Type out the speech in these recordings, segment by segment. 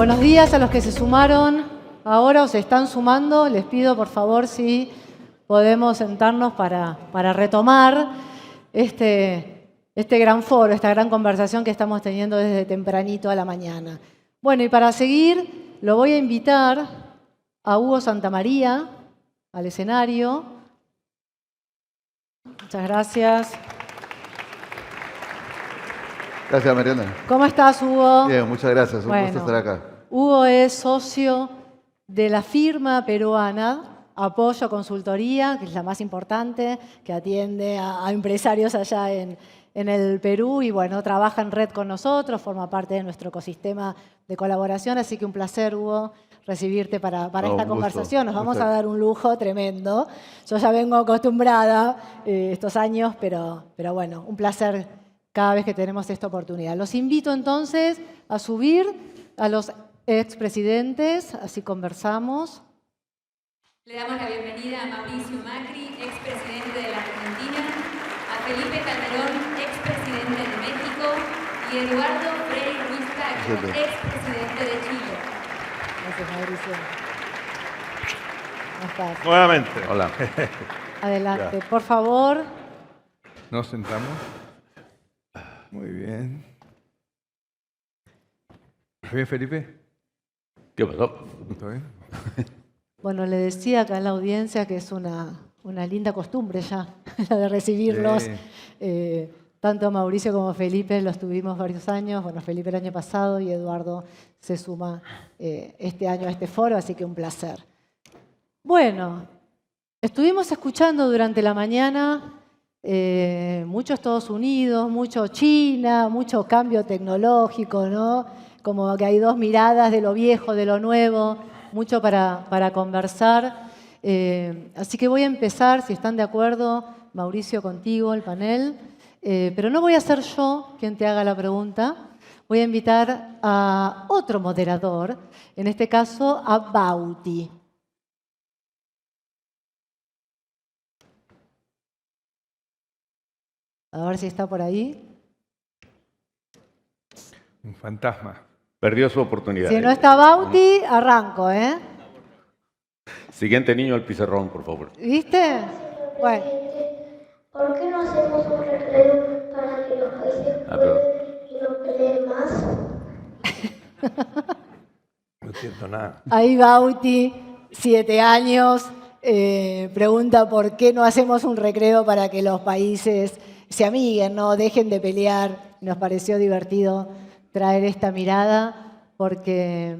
Buenos días a los que se sumaron ahora o se están sumando. Les pido, por favor, si podemos sentarnos para retomar este gran foro, esta gran conversación que estamos teniendo desde tempranito a la mañana. Bueno, y para seguir, lo voy a invitar a Hugo Santamaría al escenario. Muchas gracias. Gracias, Mariana. ¿Cómo estás, Hugo? Bien, muchas gracias. Un gusto estar acá. Hugo es socio de la firma peruana Apoyo Consultoría, que es la más importante, que atiende a empresarios allá en el Perú y bueno, trabaja en red con nosotros, forma parte de nuestro ecosistema de colaboración, así que un placer, Hugo, recibirte para esta conversación. Nos vamos a dar un lujo tremendo. Yo ya vengo acostumbrada estos años, pero bueno, un placer cada vez que tenemos esta oportunidad. Los invito entonces a subir a los expresidentes, así conversamos. Le damos la bienvenida a Mauricio Macri, expresidente de la Argentina, a Felipe Calderón, expresidente de México, y Eduardo Frei Ruiz-Tagle, expresidente de Chile. Gracias, Mauricio. ¿Cómo estás? Nuevamente. Hola. Adelante, por favor. Nos sentamos. Muy bien. ¿Bien, Felipe? ¿Qué pasó? ¿Todo bien? Bueno, le decía acá en la audiencia que es una linda costumbre ya, la de recibirlos. Sí. Tanto Mauricio como Felipe los tuvimos varios años. Bueno, Felipe el año pasado y Eduardo se suma este año a este foro, así que un placer. Bueno, estuvimos escuchando durante la mañana mucho Estados Unidos, mucho China, mucho cambio tecnológico, ¿no? Como que hay dos miradas de lo viejo, de lo nuevo, mucho para conversar. Así que voy a empezar, si están de acuerdo, Mauricio, contigo, el panel. Pero no voy a ser yo quien te haga la pregunta. Voy a invitar a otro moderador, en este caso a Bauti. A ver si está por ahí. Un fantasma. Perdió su oportunidad. Si no está Bauti, arranco, ¿eh? Siguiente niño al pizarrón, por favor. ¿Viste? Bueno. ¿Por qué no hacemos un recreo para que los países puedan y no peleen más? No entiendo nada. Ahí Bauti, 7 años, pregunta por qué no hacemos un recreo para que los países se amiguen, no dejen de pelear. Nos pareció divertido traer esta mirada porque,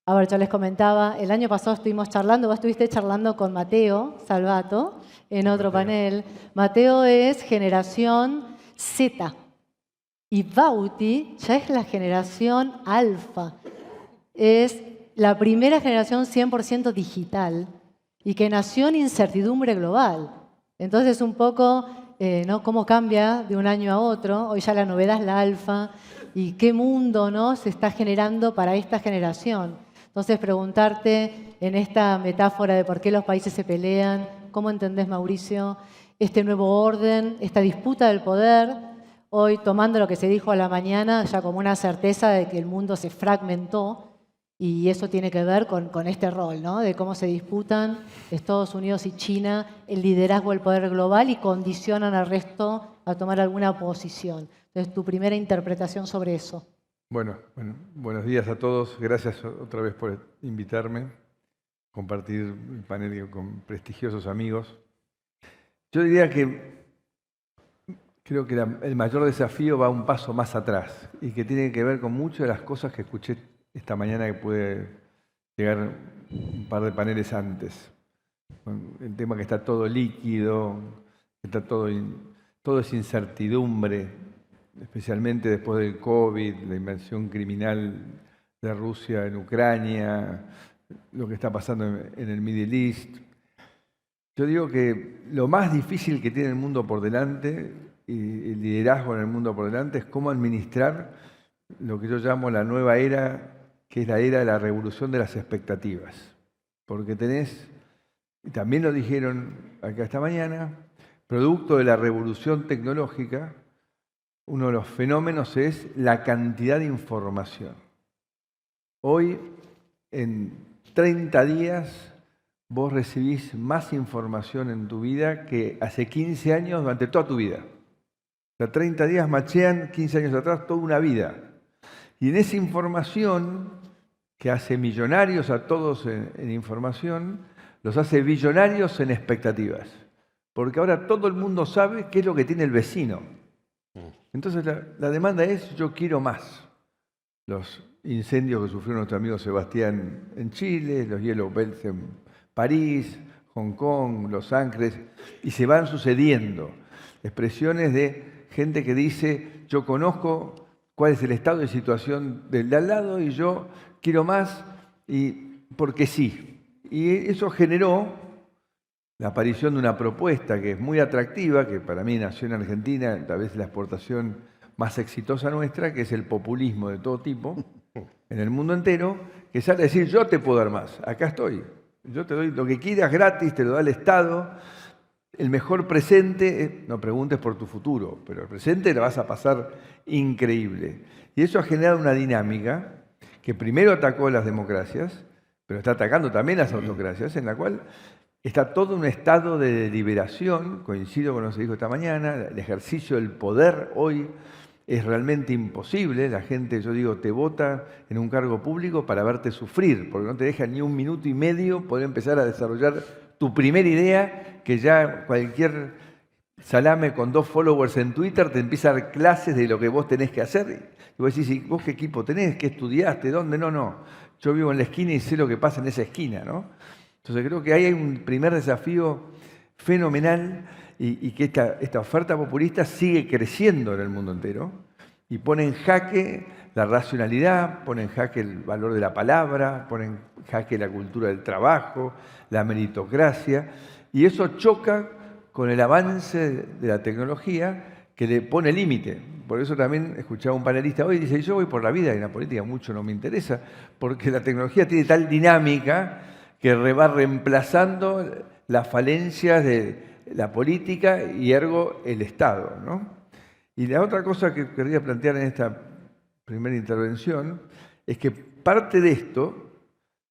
a ver, yo les comentaba, el año pasado estuvimos charlando, vos estuviste charlando con Mateo Salvato en otro panel. Mateo es generación Z y Bauti ya es la generación alfa. Es la primera generación 100% digital y que nació en incertidumbre global. Entonces, un poco, ¿no? Cómo cambia de un año a otro. Hoy ya la novedad es la alfa y qué mundo, ¿no? Se está generando para esta generación. Entonces, preguntarte en esta metáfora de por qué los países se pelean, ¿cómo entendés, Mauricio, este nuevo orden, esta disputa del poder? Hoy, tomando lo que se dijo a la mañana, ya como una certeza de que el mundo se fragmentó. Y eso tiene que ver con este rol, ¿no? De cómo se disputan Estados Unidos y China el liderazgo del poder global y condicionan al resto a tomar alguna posición. Entonces, tu primera interpretación sobre eso. Bueno, buenos días a todos. Gracias otra vez por invitarme, compartir el panel con prestigiosos amigos. Yo diría que creo que el mayor desafío va un paso más atrás y que tiene que ver con muchas de las cosas que escuché esta mañana, que pude llegar un par de paneles antes. El tema que está todo líquido, que está todo es incertidumbre, especialmente después del COVID, la invasión criminal de Rusia en Ucrania, lo que está pasando en el Middle East. Yo digo que lo más difícil que tiene el mundo por delante, y el liderazgo en el mundo por delante, es cómo administrar lo que yo llamo la nueva era, que es la era de la revolución de las expectativas. Porque tenés, y también lo dijeron acá esta mañana, producto de la revolución tecnológica, uno de los fenómenos es la cantidad de información. hoy en 30 días vos recibís más información en tu vida que hace 15 años durante toda tu vida. O sea, 30 días machean 15 años atrás toda una vida. Y en esa información, que hace millonarios a todos en información, los hace billonarios en expectativas. Porque ahora todo el mundo sabe qué es lo que tiene el vecino. Entonces la demanda es: yo quiero más. Los incendios que sufrió nuestro amigo Sebastián en Chile, los Yellow Belts en París, Hong Kong, Los Ángeles, y se van sucediendo expresiones de gente que dice: yo conozco cuál es el estado de situación del de al lado y yo quiero más, y porque sí. Y eso generó la aparición de una propuesta que es muy atractiva, que para mí nació en Argentina, tal vez la exportación más exitosa nuestra, que es el populismo de todo tipo, en el mundo entero, que sale a decir: yo te puedo dar más, acá estoy, yo te doy lo que quieras gratis, te lo da el Estado, el mejor presente, no preguntes por tu futuro, pero el presente lo vas a pasar increíble. Y eso ha generado una dinámica que primero atacó las democracias, pero está atacando también las autocracias, en la cual está todo un estado de deliberación, coincido con lo que se dijo esta mañana, el ejercicio del poder hoy es realmente imposible. La gente, yo digo, te vota en un cargo público para verte sufrir, porque no te deja ni un minuto y medio poder empezar a desarrollar tu primera idea, que ya cualquier salame con 2 followers en Twitter te empieza a dar clases de lo que vos tenés que hacer. Y vos decís: ¿vos qué equipo tenés? ¿Qué estudiaste? ¿Dónde? No. Yo vivo en la esquina y sé lo que pasa en esa esquina, ¿no? Entonces creo que ahí hay un primer desafío fenomenal y que esta oferta populista sigue creciendo en el mundo entero y pone en jaque la racionalidad, pone en jaque el valor de la palabra, pone en jaque la cultura del trabajo, la meritocracia, y eso choca con el avance de la tecnología que le pone límite. Por eso también escuchaba un panelista hoy, dice: yo voy por la vida y la política mucho no me interesa, porque la tecnología tiene tal dinámica que va reemplazando las falencias de la política y ergo el Estado, ¿no? Y la otra cosa que quería plantear en esta primera intervención es que parte de esto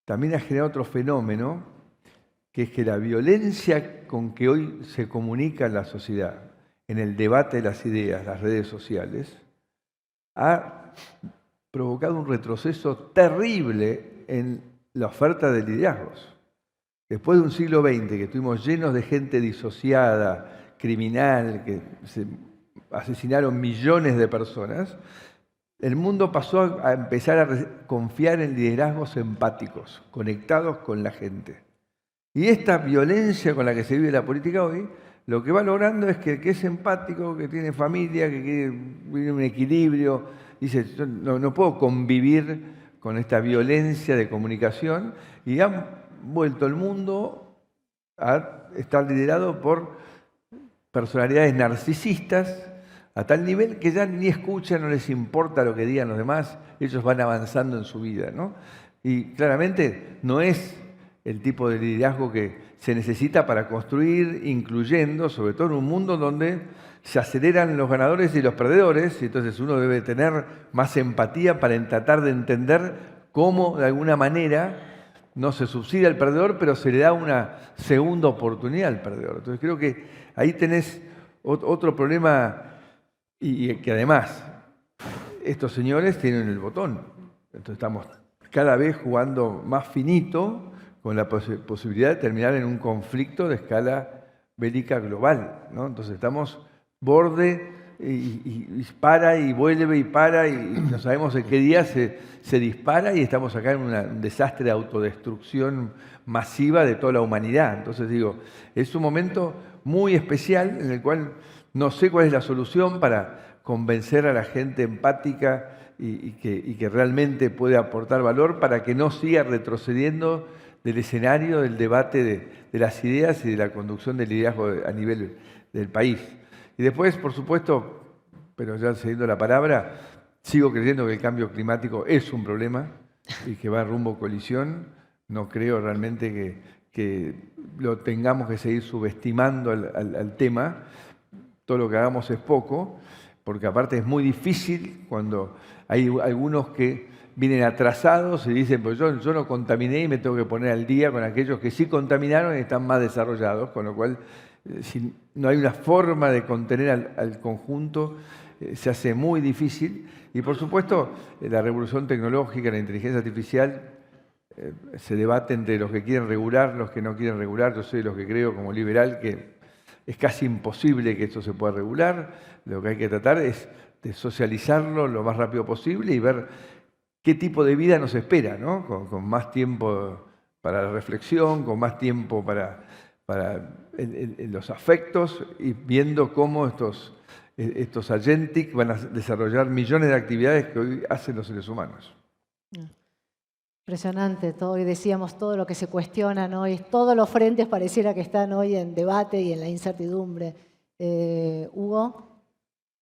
también ha generado otro fenómeno, que es que la violencia con que hoy se comunica en la sociedad, en el debate de las ideas, las redes sociales, ha provocado un retroceso terrible en la oferta de liderazgos. Después de un siglo XX que estuvimos llenos de gente disociada, criminal, que se asesinaron millones de personas, el mundo pasó a empezar a confiar en liderazgos empáticos, conectados con la gente. Y esta violencia con la que se vive la política hoy, lo que va logrando es que el que es empático, que tiene familia, que quiere vivir un equilibrio, dice: yo no puedo convivir con esta violencia de comunicación, y han vuelto el mundo a estar liderado por personalidades narcisistas a tal nivel que ya ni escuchan, no les importa lo que digan los demás, ellos van avanzando en su vida, ¿no? Y claramente no es el tipo de liderazgo que se necesita para construir, incluyendo, sobre todo en un mundo donde se aceleran los ganadores y los perdedores, y entonces uno debe tener más empatía para tratar de entender cómo, de alguna manera, no se subsidia al perdedor, pero se le da una segunda oportunidad al perdedor. Entonces creo que ahí tenés otro problema, y que además estos señores tienen el botón. Entonces estamos cada vez jugando más finito, con la posibilidad de terminar en un conflicto de escala bélica global, ¿no? Entonces estamos borde y para y vuelve y para, y no sabemos en qué día se dispara, y estamos acá en un desastre de autodestrucción masiva de toda la humanidad. Entonces digo, es un momento muy especial en el cual no sé cuál es la solución para convencer a la gente empática y que realmente puede aportar valor para que no siga retrocediendo del escenario del debate de las ideas y de la conducción del liderazgo a nivel del país. Y después, por supuesto, pero ya cediendo la palabra, sigo creyendo que el cambio climático es un problema y que va rumbo a colisión. No creo realmente que lo tengamos que seguir subestimando al tema. Todo lo que hagamos es poco, porque aparte es muy difícil cuando hay algunos que vienen atrasados y dicen, pues yo no contaminé y me tengo que poner al día con aquellos que sí contaminaron y están más desarrollados, con lo cual si no hay una forma de contener al conjunto, se hace muy difícil. Y por supuesto, la revolución tecnológica, la inteligencia artificial, se debate entre los que quieren regular, los que no quieren regular. Yo soy de los que creo como liberal que es casi imposible que esto se pueda regular. Lo que hay que tratar es de socializarlo lo más rápido posible y ver qué tipo de vida nos espera, ¿no? Con más tiempo para la reflexión, con más tiempo para los afectos y viendo cómo estos agentic van a desarrollar millones de actividades que hoy hacen los seres humanos. Impresionante, hoy decíamos todo lo que se cuestiona, ¿no? Y todos los frentes pareciera que están hoy en debate y en la incertidumbre. Hugo.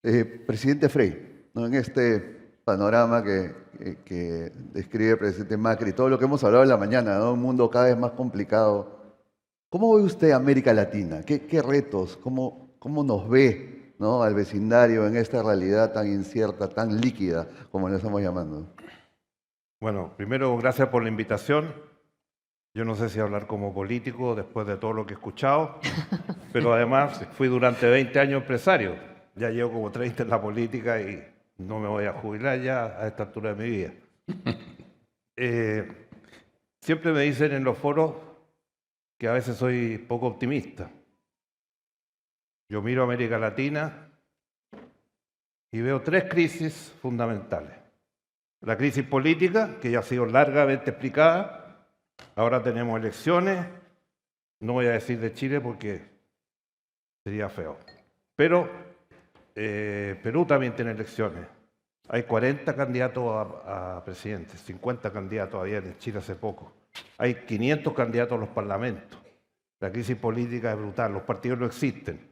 Presidente Frei, ¿no? En este panorama que describe el presidente Macri, todo lo que hemos hablado en la mañana, ¿no? Un mundo cada vez más complicado. ¿Cómo ve usted América Latina? ¿Qué retos? ¿Cómo nos ve, ¿no? Al vecindario en esta realidad tan incierta, tan líquida, como le estamos llamando? Bueno, primero, gracias por la invitación. Yo no sé si hablar como político después de todo lo que he escuchado, pero además fui durante 20 años empresario. Ya llevo como 30 en la política y no me voy a jubilar ya a esta altura de mi vida. Siempre me dicen en los foros que a veces soy poco optimista. Yo miro a América Latina y veo 3 crisis fundamentales. La crisis política, que ya ha sido largamente explicada. Ahora tenemos elecciones. No voy a decir de Chile porque sería feo. Pero Perú también tiene elecciones. Hay 40 candidatos a presidentes, 50 candidatos había en Chile hace poco. Hay 500 candidatos a los parlamentos. La crisis política es brutal, los partidos no existen.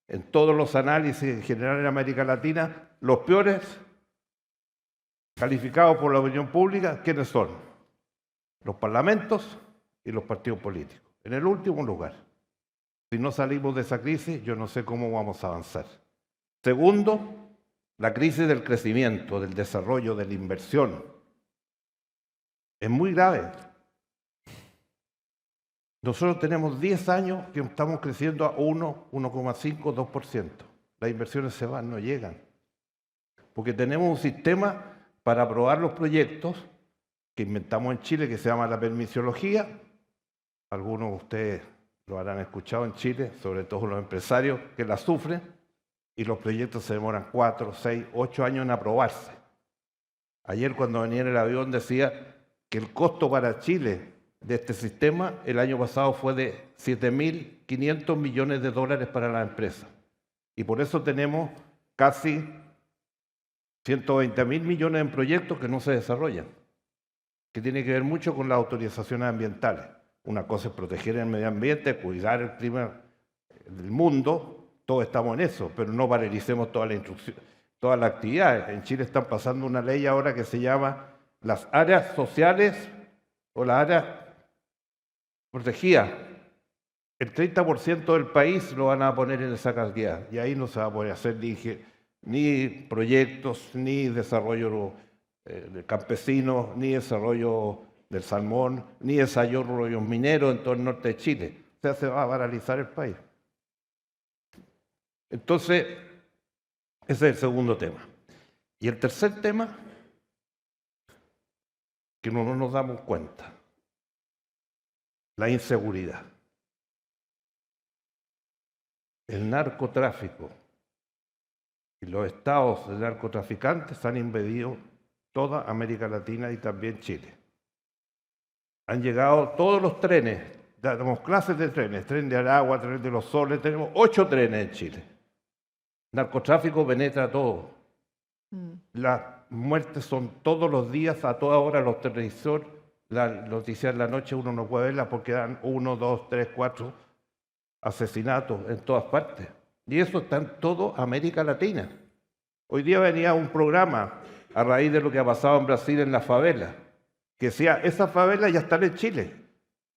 En todos los análisis en general en América Latina, los peores calificados por la opinión pública, ¿quiénes son? Los parlamentos y los partidos políticos. En el último lugar. Si no salimos de esa crisis, yo no sé cómo vamos a avanzar. Segundo, la crisis del crecimiento, del desarrollo, de la inversión. Es muy grave. Nosotros tenemos 10 años que estamos creciendo a 1, 1,5, 2%. Las inversiones se van, no llegan. Porque tenemos un sistema para aprobar los proyectos que inventamos en Chile, que se llama la permisología. Algunos de ustedes lo habrán escuchado en Chile, sobre todo los empresarios que la sufren, y los proyectos se demoran 4, 6, 8 años en aprobarse. Ayer cuando venía en el avión decía que el costo para Chile de este sistema el año pasado fue de 7.500 millones de dólares para las empresas. Y por eso tenemos casi 120.000 millones en proyectos que no se desarrollan, que tiene que ver mucho con las autorizaciones ambientales. Una cosa es proteger el medio ambiente, cuidar el clima del mundo, todos estamos en eso, pero no paralicemos toda la instrucción, todas las actividades. En Chile están pasando una ley ahora que se llama las áreas sociales o las áreas protegidas. El 30% del país lo van a poner en esa cantidad y ahí no se va a poder hacer ni proyectos, ni desarrollo de campesinos, ni desarrollo del salmón, ni desarrollo minero en todo el norte de Chile. O sea, se va a paralizar el país. Entonces, ese es el segundo tema. Y el tercer tema, que no nos damos cuenta, la inseguridad. El narcotráfico y los estados de narcotraficantes han invadido toda América Latina y también Chile. Han llegado todos los trenes, damos clases de trenes, tren de Aragua, tren de los Soles, tenemos 8 trenes en Chile. Narcotráfico penetra todo. Las muertes son todos los días, a toda hora, los televisores, las noticias de la noche uno no puede verlas porque dan 1, 2, 3, 4 asesinatos en todas partes. Y eso está en toda América Latina. Hoy día venía un programa a raíz de lo que ha pasado en Brasil en la favela, que decía, esas favelas ya están en Chile.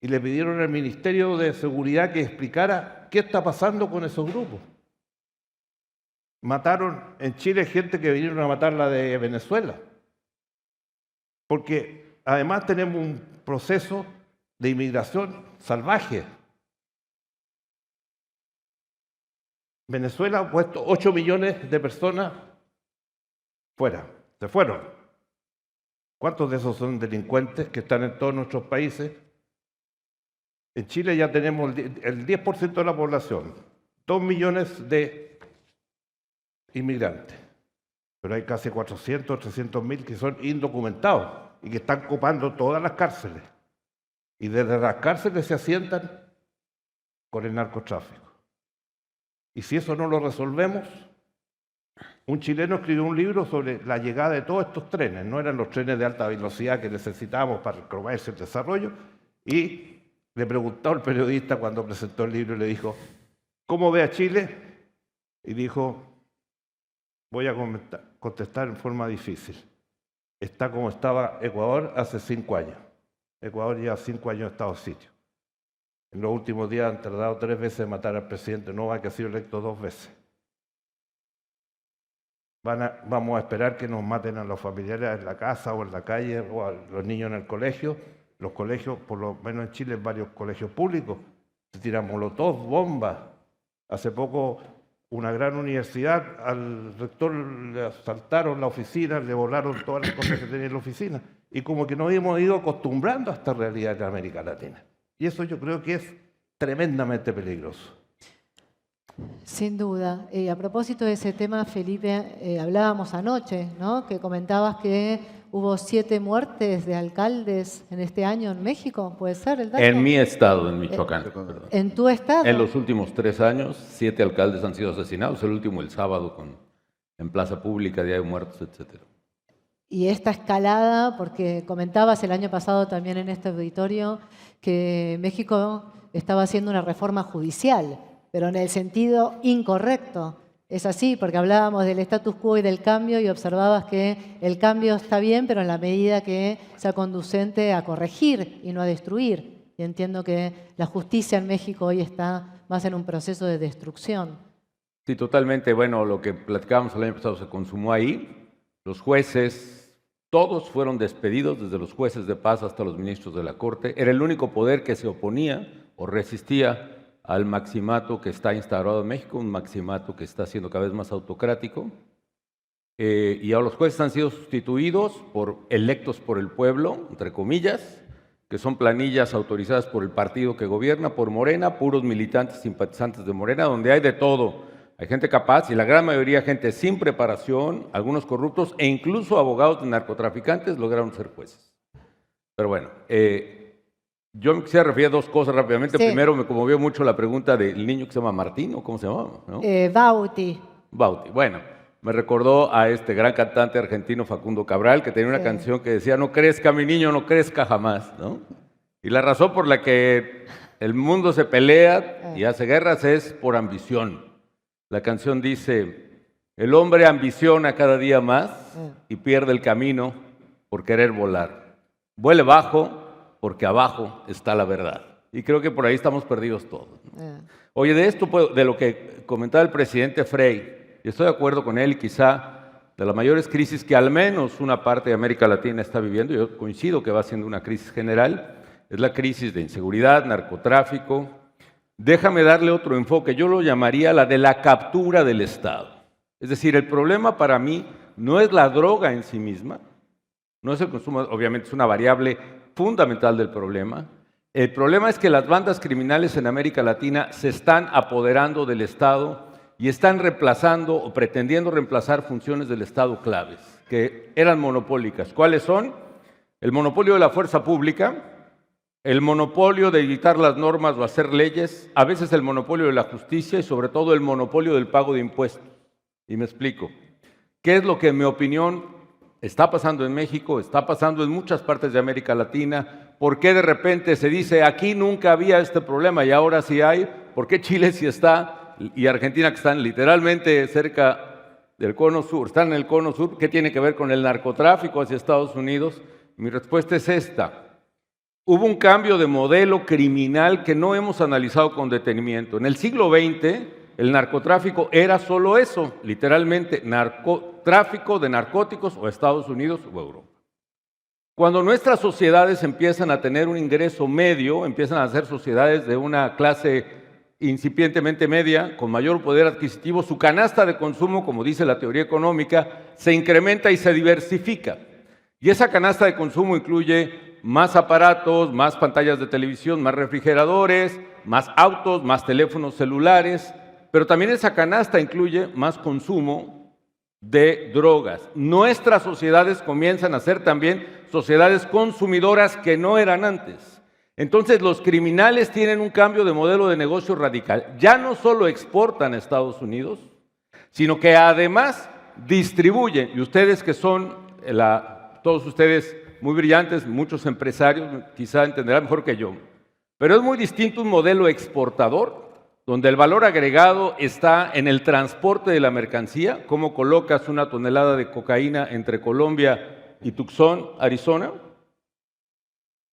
Y le pidieron al Ministerio de Seguridad que explicara qué está pasando con esos grupos. mataron en Chile gente que vinieron a matarla de Venezuela. Porque además tenemos un proceso de inmigración salvaje. Venezuela ha puesto 8 millones de personas fuera, se fueron. ¿Cuántos de esos son delincuentes que están en todos nuestros países? En Chile ya tenemos el 10% de la población, 2 millones de inmigrantes, pero hay casi 400, 300 mil que son indocumentados y que están copando todas las cárceles. Y desde las cárceles se asientan con el narcotráfico. Y si eso no lo resolvemos, un chileno escribió un libro sobre la llegada de todos estos trenes. No eran los trenes de alta velocidad que necesitábamos para el comercio y el desarrollo. Y le preguntó al periodista cuando presentó el libro y le dijo, ¿cómo ve a Chile? Y dijo, voy a contestar en forma difícil. Está como estaba Ecuador hace 5 años. Ecuador lleva 5 años en estado de sitio. En los últimos días han tardado 3 veces en matar al presidente Nova, que ha sido electo 2 veces. Vamos a esperar que nos maten a los familiares en la casa o en la calle o a los niños en el colegio. Los colegios, por lo menos en Chile, en varios colegios públicos, se tiran molotov, bombas. Hace poco una gran universidad, al rector le asaltaron la oficina, le volaron todas las cosas que tenía en la oficina. Y como que nos hemos ido acostumbrando a esta realidad en América Latina. Y eso yo creo que es tremendamente peligroso. Sin duda. A propósito de ese tema, Felipe, hablábamos anoche, ¿no? Que comentabas que hubo 7 muertes de alcaldes en este año en México. ¿Puede ser el dato? En mi estado, en Michoacán. Perdón. ¿En tu estado? En los últimos 3 años, 7 alcaldes han sido asesinados. El último el sábado en plaza pública, Día de Muertos, etcétera. Y esta escalada, porque comentabas el año pasado también en este auditorio que México estaba haciendo una reforma judicial, pero en el sentido incorrecto. Es así, porque hablábamos del status quo y del cambio y observabas que el cambio está bien, pero en la medida que sea conducente a corregir y no a destruir. Y entiendo que la justicia en México hoy está más en un proceso de destrucción. Sí, totalmente. Bueno, lo que platicábamos el año pasado se consumó ahí. Los jueces, todos fueron despedidos, desde los jueces de paz hasta los ministros de la Corte. Era el único poder que se oponía o resistía al maximato que está instaurado en México, un maximato que está siendo cada vez más autocrático. Y ahora los jueces han sido sustituidos por electos por el pueblo, entre comillas, que son planillas autorizadas por el partido que gobierna, por Morena, puros militantes simpatizantes de Morena, donde hay de todo. Hay gente capaz y la gran mayoría gente sin preparación, algunos corruptos e incluso abogados de narcotraficantes lograron ser jueces. Pero bueno, yo me quisiera referir a 2 cosas rápidamente. Sí. Primero, me conmovió mucho la pregunta del niño que se llama Martín, ¿o cómo se llamaba? ¿No? Bauti. Bauti. Bueno, me recordó a este gran cantante argentino Facundo Cabral, que tenía una canción que decía, no crezca mi niño, no crezca jamás, ¿no? Y la razón por la que el mundo se pelea y hace guerras es por ambición. La canción dice, el hombre ambiciona cada día más y pierde el camino por querer volar. Vuele bajo porque abajo está la verdad. Y creo que por ahí estamos perdidos todos. Oye, de esto, de lo que comentaba el presidente Frei, y estoy de acuerdo con él, quizá de las mayores crisis que al menos una parte de América Latina está viviendo, yo coincido que va siendo una crisis general, es la crisis de inseguridad, narcotráfico. Déjame darle otro enfoque, yo lo llamaría la de la captura del Estado. Es decir, el problema para mí no es la droga en sí misma, no es el consumo, obviamente es una variable fundamental del problema. El problema es que las bandas criminales en América Latina se están apoderando del Estado y están reemplazando o pretendiendo reemplazar funciones del Estado claves, que eran monopólicas. ¿Cuáles son? El monopolio de la fuerza pública, el monopolio de dictar las normas o hacer leyes, a veces el monopolio de la justicia y sobre todo el monopolio del pago de impuestos. Y me explico. ¿Qué es lo que en mi opinión está pasando en México, está pasando en muchas partes de América Latina? ¿Por qué de repente se dice aquí nunca había este problema y ahora sí hay? ¿Por qué Chile sí está y Argentina, que están literalmente cerca del cono sur, están en el cono sur? ¿Qué tiene que ver con el narcotráfico hacia Estados Unidos? Mi respuesta es esta. Hubo un cambio de modelo criminal que no hemos analizado con detenimiento. En el siglo XX, el narcotráfico era solo eso, literalmente, tráfico de narcóticos o a Estados Unidos o a Europa. Cuando nuestras sociedades empiezan a tener un ingreso medio, empiezan a ser sociedades de una clase incipientemente media, con mayor poder adquisitivo, su canasta de consumo, como dice la teoría económica, se incrementa y se diversifica. Y esa canasta de consumo incluye más aparatos, más pantallas de televisión, más refrigeradores, más autos, más teléfonos celulares, pero también esa canasta incluye más consumo de drogas. Nuestras sociedades comienzan a ser también sociedades consumidoras que no eran antes. Entonces los criminales tienen un cambio de modelo de negocio radical. Ya no solo exportan a Estados Unidos, sino que además distribuyen. Y ustedes que son, todos ustedes muy brillantes, muchos empresarios, quizá entenderán mejor que yo, pero es muy distinto un modelo exportador, donde el valor agregado está en el transporte de la mercancía, cómo colocas una tonelada de cocaína entre Colombia y Tucson, Arizona,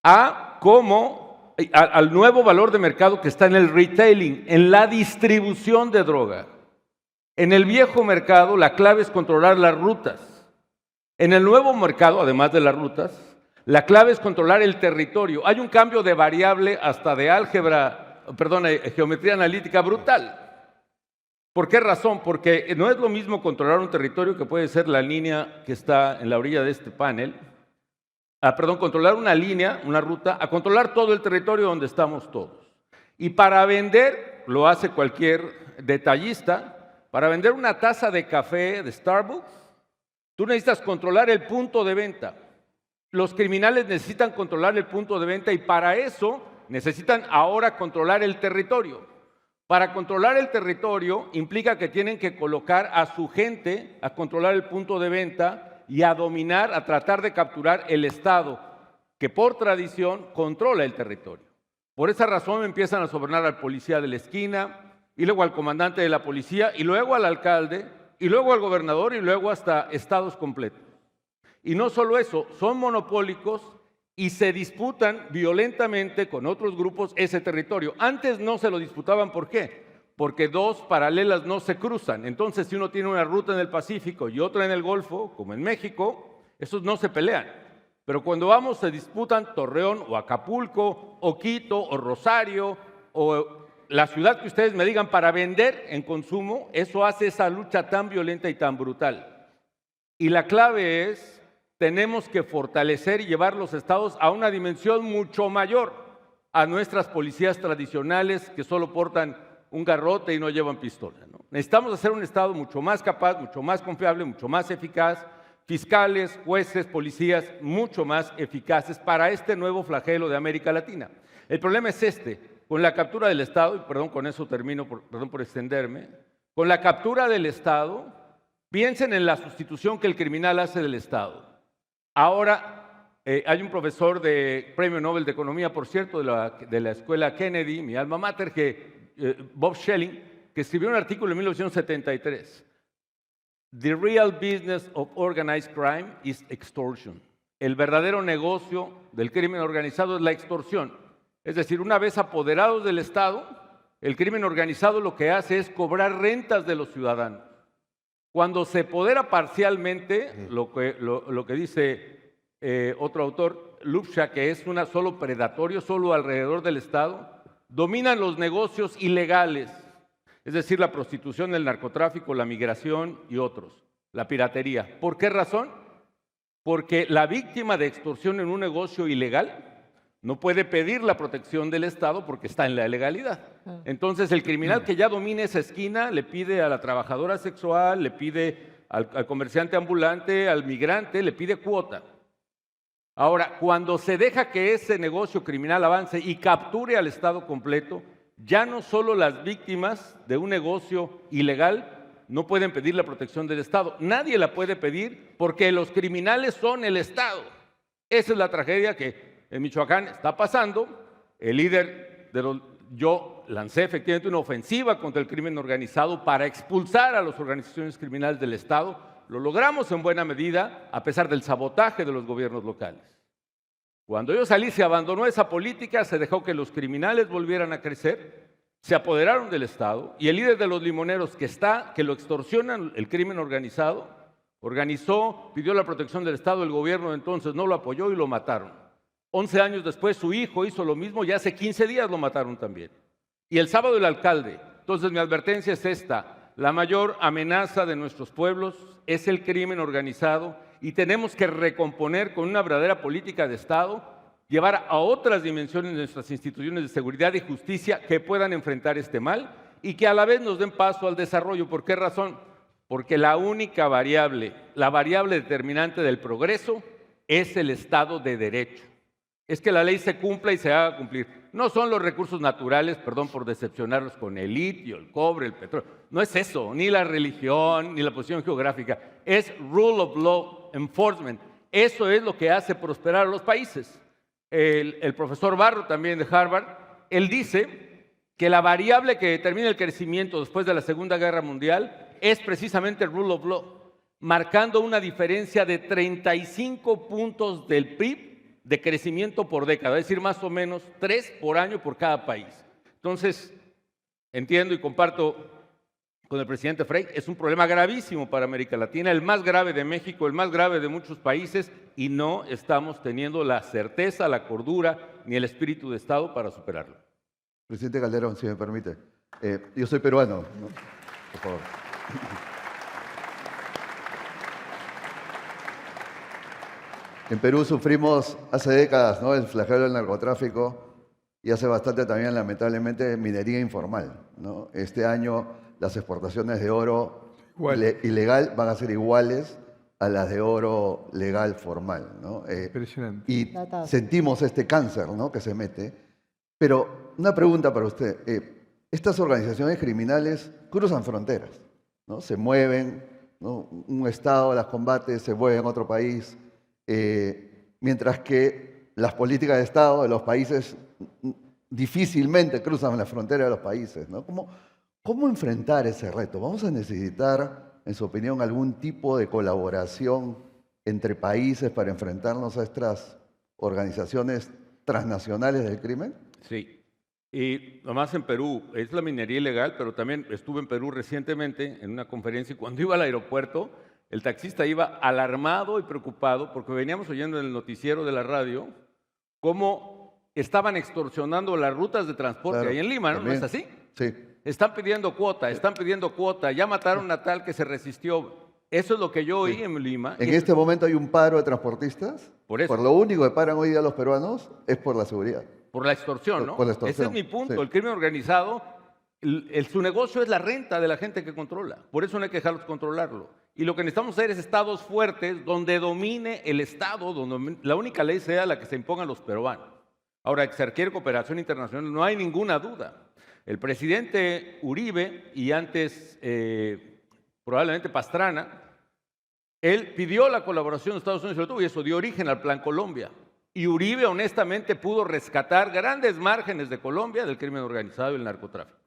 al nuevo valor de mercado que está en el retailing, en la distribución de droga. En el viejo mercado la clave es controlar las rutas. En el nuevo mercado, además de las rutas, la clave es controlar el territorio. Hay un cambio de variable hasta de geometría analítica brutal. ¿Por qué razón? Porque no es lo mismo controlar un territorio, que puede ser la línea que está en la orilla de este panel, controlar una línea, una ruta, a controlar todo el territorio donde estamos todos. Y para vender, lo hace cualquier detallista, para vender una taza de café de Starbucks, tú necesitas controlar el punto de venta. Los criminales necesitan controlar el punto de venta y para eso necesitan ahora controlar el territorio. Para controlar el territorio implica que tienen que colocar a su gente a controlar el punto de venta y a dominar, a tratar de capturar el Estado, que por tradición controla el territorio. Por esa razón empiezan a sobornar al policía de la esquina, y luego al comandante de la policía, y luego al alcalde, y luego al gobernador, y luego hasta estados completos. Y no solo eso, son monopólicos y se disputan violentamente con otros grupos ese territorio. Antes no se lo disputaban, ¿por qué? Porque dos paralelas no se cruzan. Entonces, si uno tiene una ruta en el Pacífico y otra en el Golfo, como en México, esos no se pelean. Pero cuando vamos, se disputan Torreón o Acapulco, o Quito, o Rosario, o la ciudad que ustedes me digan, para vender en consumo. Eso hace esa lucha tan violenta y tan brutal. Y la clave es, tenemos que fortalecer y llevar los estados a una dimensión mucho mayor a nuestras policías tradicionales que solo portan un garrote y no llevan pistola, ¿no? Necesitamos hacer un Estado mucho más capaz, mucho más confiable, mucho más eficaz, fiscales, jueces, policías mucho más eficaces para este nuevo flagelo de América Latina. El problema es con la captura del Estado, y perdón, con eso termino, perdón por extenderme, con la captura del Estado, piensen en la sustitución que el criminal hace del Estado. Ahora, hay un profesor de Premio Nobel de Economía, por cierto, de la Escuela Kennedy, mi alma mater, Bob Schelling, que escribió un artículo en 1973. The real business of organized crime is extortion. El verdadero negocio del crimen organizado es la extorsión. Es decir, una vez apoderados del Estado, el crimen organizado lo que hace es cobrar rentas de los ciudadanos. Cuando se apodera parcialmente, lo que dice otro autor, Lupsha, que es solo predatorio, solo alrededor del Estado, dominan los negocios ilegales, es decir, la prostitución, el narcotráfico, la migración y otros, la piratería. ¿Por qué razón? Porque la víctima de extorsión en un negocio ilegal no puede pedir la protección del Estado porque está en la ilegalidad. Entonces, el criminal que ya domina esa esquina le pide a la trabajadora sexual, le pide al comerciante ambulante, al migrante, le pide cuota. Ahora, cuando se deja que ese negocio criminal avance y capture al Estado completo, ya no solo las víctimas de un negocio ilegal no pueden pedir la protección del Estado. Nadie la puede pedir porque los criminales son el Estado. Esa es la tragedia que en Michoacán está pasando. El líder yo lancé efectivamente una ofensiva contra el crimen organizado para expulsar a las organizaciones criminales del Estado. Lo logramos en buena medida a pesar del sabotaje de los gobiernos locales. Cuando yo salí, se abandonó esa política, se dejó que los criminales volvieran a crecer se apoderaron del Estado y el líder de los limoneros que lo extorsionan, el crimen organizado, organizó, pidió la protección del Estado, el gobierno de entonces no lo apoyó y lo mataron. 11 años después su hijo hizo lo mismo y hace 15 días lo mataron también. Y el sábado el alcalde. Entonces mi advertencia es esta: la mayor amenaza de nuestros pueblos es el crimen organizado y tenemos que recomponer con una verdadera política de Estado, llevar a otras dimensiones de nuestras instituciones de seguridad y justicia que puedan enfrentar este mal y que a la vez nos den paso al desarrollo. ¿Por qué razón? Porque la única variable, la variable determinante del progreso es el Estado de Derecho. Es que la ley se cumpla y se haga cumplir. No son los recursos naturales, perdón por decepcionarlos, con el litio, el cobre, el petróleo. No es eso, ni la religión, ni la posición geográfica. Es rule of law enforcement. Eso es lo que hace prosperar a los países. El profesor Barro, también de Harvard, él dice que la variable que determina el crecimiento después de la Segunda Guerra Mundial es precisamente el rule of law, marcando una diferencia de 35 puntos del PIB de crecimiento por década, es decir, más o menos 3 por año por cada país. Entonces, entiendo y comparto con el presidente Frei, es un problema gravísimo para América Latina, el más grave de México, el más grave de muchos países, y no estamos teniendo la certeza, la cordura, ni el espíritu de Estado para superarlo. Presidente Calderón, si me permite. Yo soy peruano, ¿no? Por favor. En Perú sufrimos hace décadas, ¿no?, el flagelo del narcotráfico y hace bastante también, lamentablemente, minería informal, ¿no? Este año las exportaciones de oro ilegal van a ser iguales a las de oro legal formal, ¿no? Impresionante. Y sentimos este cáncer, ¿no?, que se mete. Pero una pregunta para usted. Estas organizaciones criminales cruzan fronteras, ¿no? Se mueven, ¿no? Un Estado las combate, se mueve en otro país. Mientras que las políticas de Estado de los países difícilmente cruzan la frontera de los países, ¿no? ¿Cómo enfrentar ese reto? ¿Vamos a necesitar, en su opinión, algún tipo de colaboración entre países para enfrentarnos a estas organizaciones transnacionales del crimen? Sí. Y nomás en Perú, es la minería ilegal, pero también estuve en Perú recientemente en una conferencia y cuando iba al aeropuerto, el taxista iba alarmado y preocupado porque veníamos oyendo en el noticiero de la radio cómo estaban extorsionando las rutas de transporte ahí en Lima, ¿no? ¿No es así? Sí. Están pidiendo cuota, ya mataron a tal que se resistió. Eso es lo que yo oí en Lima. En este momento hay un paro de transportistas. Por eso. Por lo único que paran hoy día los peruanos es por la seguridad. Por la extorsión, ¿no? Por la extorsión. Ese es mi punto. Sí. El crimen organizado, su negocio es la renta de la gente que controla. Por eso no hay que dejarlos controlarlo. Y lo que necesitamos hacer es estados fuertes donde domine el Estado, donde la única ley sea la que se imponga a los peruanos. Ahora, que se requiere cooperación internacional, no hay ninguna duda. El presidente Uribe y antes probablemente Pastrana, él pidió la colaboración de Estados Unidos, sobre todo, y eso dio origen al Plan Colombia. Y Uribe honestamente pudo rescatar grandes márgenes de Colombia del crimen organizado y el narcotráfico.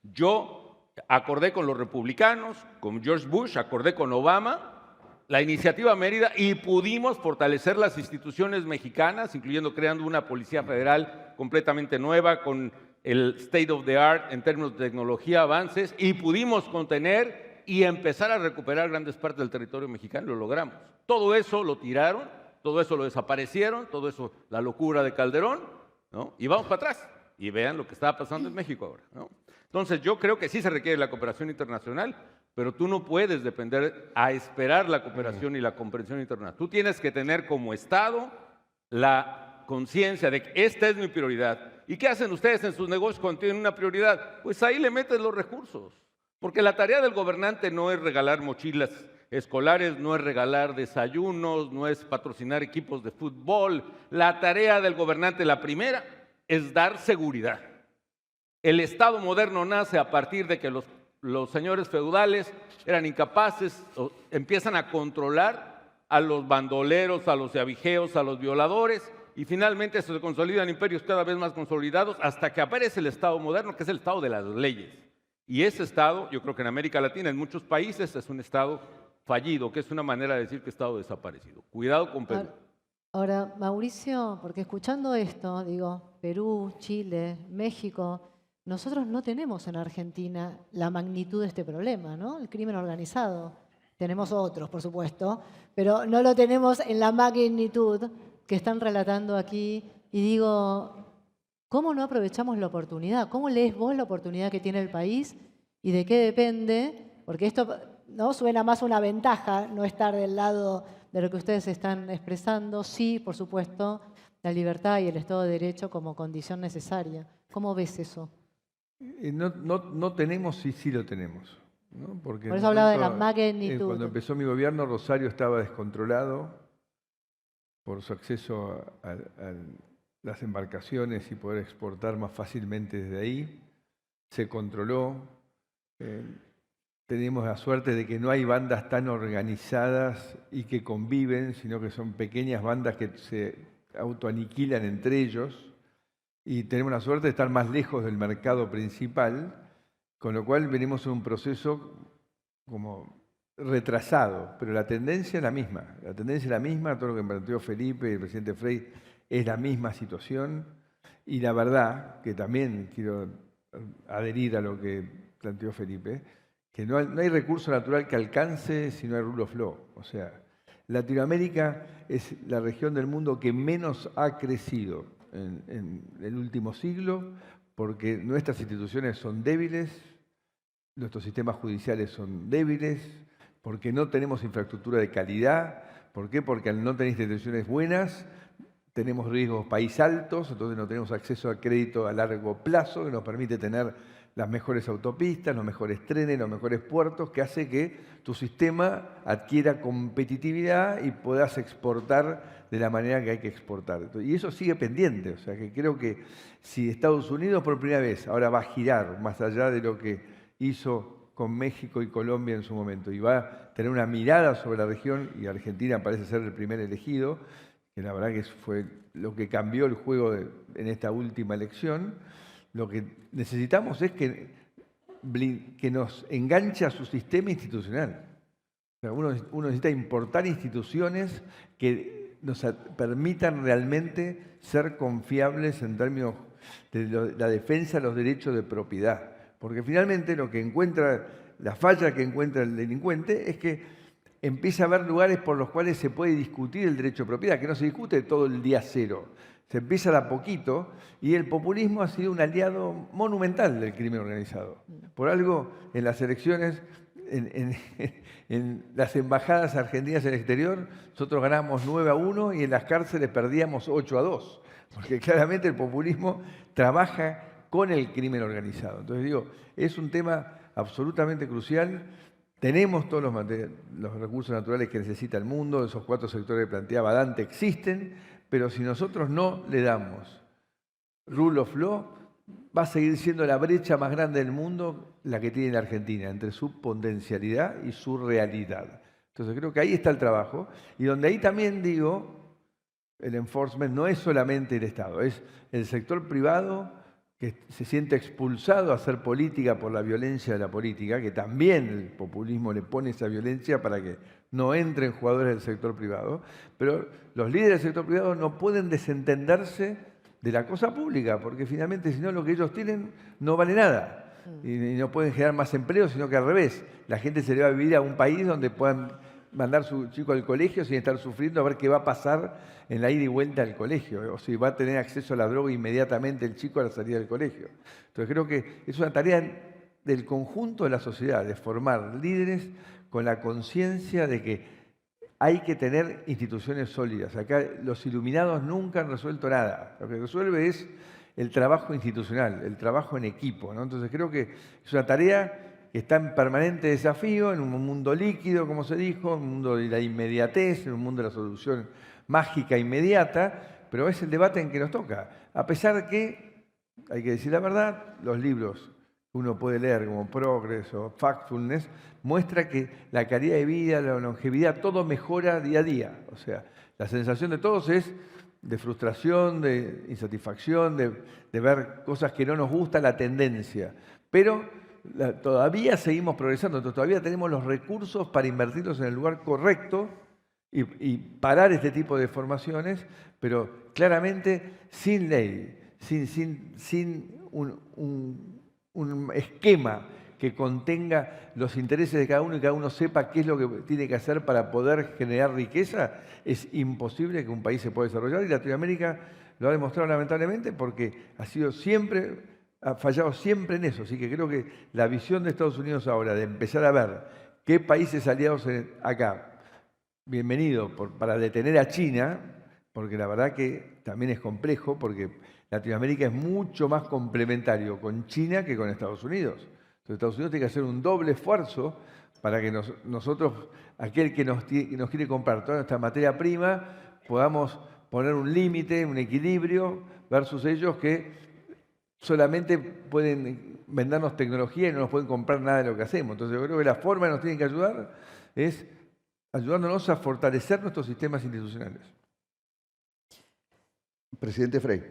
Yo acordé con los republicanos, con George Bush, acordé con Obama, la iniciativa Mérida, y pudimos fortalecer las instituciones mexicanas, incluyendo creando una policía federal completamente nueva, con el state of the art en términos de tecnología, avances, y pudimos contener y empezar a recuperar grandes partes del territorio mexicano, lo logramos. Todo eso lo tiraron, todo eso lo desaparecieron, todo eso, la locura de Calderón, ¿no? Y vamos para atrás, y vean lo que está pasando en México ahora, ¿no? Entonces yo creo que sí se requiere la cooperación internacional, pero tú no puedes depender a esperar la cooperación y la comprensión internacional. Tú tienes que tener como Estado la conciencia de que esta es mi prioridad. ¿Y qué hacen ustedes en sus negocios cuando tienen una prioridad? Pues ahí le meten los recursos. Porque la tarea del gobernante no es regalar mochilas escolares, no es regalar desayunos, no es patrocinar equipos de fútbol. La tarea del gobernante, la primera, es dar seguridad. El Estado moderno nace a partir de que los señores feudales eran incapaces, empiezan a controlar a los bandoleros, a los abigeos, a los violadores, y finalmente se consolidan imperios cada vez más consolidados hasta que aparece el Estado moderno, que es el Estado de las leyes. Y ese Estado, yo creo que en América Latina, en muchos países, es un Estado fallido, que es una manera de decir que Estado desaparecido. Cuidado con Perú. Ahora, Mauricio, porque escuchando esto, digo, Perú, Chile, México, nosotros no tenemos en Argentina la magnitud de este problema, ¿no? El crimen organizado. Tenemos otros, por supuesto, pero no lo tenemos en la magnitud que están relatando aquí. Y digo, ¿cómo no aprovechamos la oportunidad? ¿Cómo lees vos la oportunidad que tiene el país y de qué depende? Porque esto, ¿no?, suena más una ventaja no estar del lado de lo que ustedes están expresando. Sí, por supuesto, la libertad y el Estado de Derecho como condición necesaria. ¿Cómo ves eso? No tenemos, sí lo tenemos, ¿no? Porque Por en eso el hablaba de la momento, magnitud. cuando empezó mi gobierno, Rosario estaba descontrolado por su acceso a las embarcaciones y poder exportar más fácilmente desde ahí. Se controló. Tenemos la suerte de que no hay bandas tan organizadas y que conviven, sino que son pequeñas bandas que se autoaniquilan entre ellos. Y tenemos la suerte de estar más lejos del mercado principal, con lo cual venimos en un proceso como retrasado, pero la tendencia es la misma. La tendencia es la misma, todo lo que planteó Felipe y el presidente Frey es la misma situación. Y la verdad, que también quiero adherir a lo que planteó Felipe, que no hay recurso natural que alcance si no hay rule of law. O sea, Latinoamérica es la región del mundo que menos ha crecido en el último siglo, porque nuestras instituciones son débiles, nuestros sistemas judiciales son débiles, porque no tenemos infraestructura de calidad. ¿Por qué? Porque al no tener instituciones buenas, tenemos riesgos país altos, entonces no tenemos acceso a crédito a largo plazo, que nos permite tener las mejores autopistas, los mejores trenes, los mejores puertos, que hace que tu sistema adquiera competitividad y puedas exportar de la manera que hay que exportar. Y eso sigue pendiente, o sea que creo que si Estados Unidos por primera vez ahora va a girar más allá de lo que hizo con México y Colombia en su momento y va a tener una mirada sobre la región, y Argentina parece ser el primer elegido, que la verdad que fue lo que cambió el juego en esta última elección, lo que necesitamos es que nos enganche a su sistema institucional. O sea, uno necesita importar instituciones que nos permitan realmente ser confiables en términos de la defensa de los derechos de propiedad. Porque finalmente lo que encuentra, la falla que encuentra el delincuente es que empieza a haber lugares por los cuales se puede discutir el derecho de propiedad, que no se discute todo el día cero. Se empieza de a poquito y el populismo ha sido un aliado monumental del crimen organizado. Por algo, en las elecciones, en las embajadas argentinas en el exterior, nosotros ganamos 9-1 y en las cárceles perdíamos 8-2, porque claramente el populismo trabaja con el crimen organizado. Entonces digo, es un tema absolutamente crucial. Tenemos todos los recursos naturales que necesita el mundo, esos 4 sectores que planteaba Dante existen, pero si nosotros no le damos rule of law, va a seguir siendo la brecha más grande del mundo la que tiene la Argentina, entre su potencialidad y su realidad. Entonces creo que ahí está el trabajo, y donde ahí también digo, el enforcement no es solamente el Estado, es el sector privado que se siente expulsado a hacer política por la violencia de la política, que también el populismo le pone esa violencia para que no entren jugadores del sector privado, pero los líderes del sector privado no pueden desentenderse de la cosa pública, porque finalmente si no lo que ellos tienen no vale nada, y no pueden generar más empleo, sino que al revés, la gente se le va a vivir a un país donde puedan mandar su chico al colegio sin estar sufriendo a ver qué va a pasar en la ida y vuelta al colegio, o si va a tener acceso a la droga inmediatamente el chico a la salida del colegio. Entonces creo que es una tarea del conjunto de la sociedad, de formar líderes con la conciencia de que hay que tener instituciones sólidas. Acá los iluminados nunca han resuelto nada. Lo que resuelve es el trabajo institucional, el trabajo en equipo, ¿no? Entonces creo que es una tarea que está en permanente desafío, en un mundo líquido, como se dijo, en un mundo de la inmediatez, en un mundo de la solución mágica inmediata, pero es el debate en que nos toca. A pesar de que, hay que decir la verdad, los libros que uno puede leer como Progress o Factfulness muestra que la calidad de vida, la longevidad, todo mejora día a día. O sea, la sensación de todos es de frustración, de insatisfacción, de ver cosas que no nos gusta, la tendencia. Pero todavía seguimos progresando, entonces todavía tenemos los recursos para invertirlos en el lugar correcto y parar este tipo de formaciones, pero claramente sin ley, sin un esquema que contenga los intereses de cada uno y cada uno sepa qué es lo que tiene que hacer para poder generar riqueza, es imposible que un país se pueda desarrollar. Y Latinoamérica lo ha demostrado lamentablemente porque ha fallado siempre en eso. Así que creo que la visión de Estados Unidos ahora de empezar a ver qué países aliados acá, bienvenido para detener a China, porque la verdad que también es complejo, porque Latinoamérica es mucho más complementario con China que con Estados Unidos. Entonces Estados Unidos tiene que hacer un doble esfuerzo para que nosotros, aquel que nos quiere comprar toda nuestra materia prima, podamos poner un límite, un equilibrio, versus ellos que solamente pueden vendernos tecnología y no nos pueden comprar nada de lo que hacemos. Entonces yo creo que la forma que nos tienen que ayudar es ayudándonos a fortalecer nuestros sistemas institucionales. Presidente Frey,